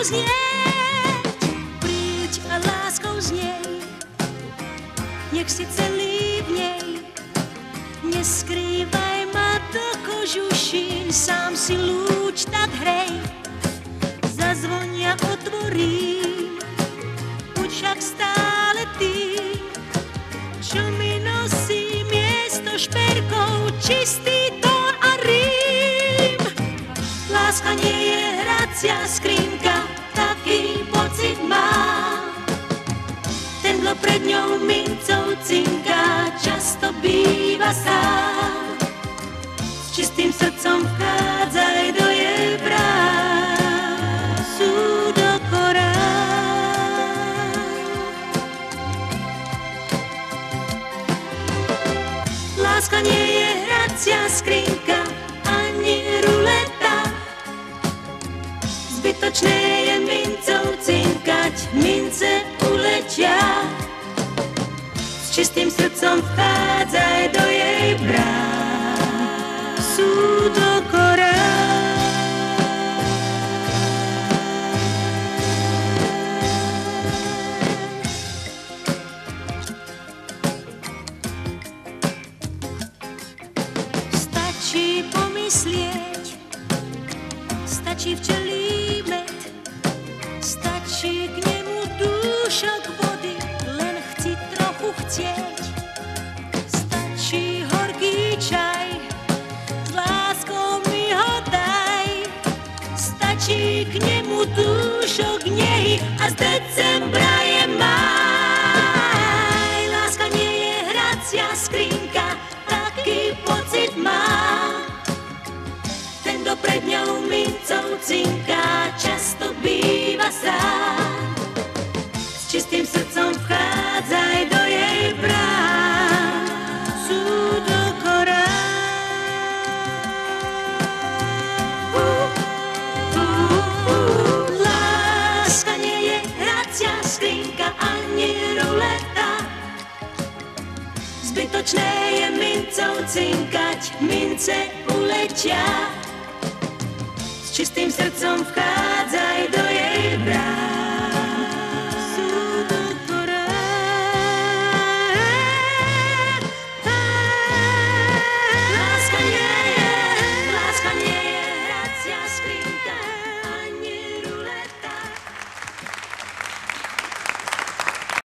znieť. Príď a láskou z nej, nech si celý v nej. Neskrývaj ma do kožušín, sám si lúč tak hrej. Zazvonia otvorím, buď však stále ty, čo mi nosí miesto šperkov, čistý tón a rím. Láska nie je hracia skrinka, taký pocit mám. Ten, kto pred ňou mincov cinká, často býva sám. S čistým srdcom vchádzaj do jej brán, sú do korán. Láska nie je hracia skrinka, ani ruleta. Zbytočné je mincov cinkať, mince uletia. S čistým srdcom vchádzaj do jej brán, sú do korán. Stačí pomyslieť, stačí včelí med, stačí k nemu dúšok vody, len chci trochu chcieť. Stačí horký čaj, s láskou mi ho daj. Stačí k nemu dúšok nej a z decembra je máj. Láska nie je hracia skrinka, taký pocit mám. Ten, kto pred ňou mincov cinká, často býva sám. S čistým srdcom vchádzaj do jej brán, sú do korán. Láska nie je hracia skrinka, ani ruleta. Zbytočné je mincov cinkať, mince uletia. S čistým srdcom vchádzaj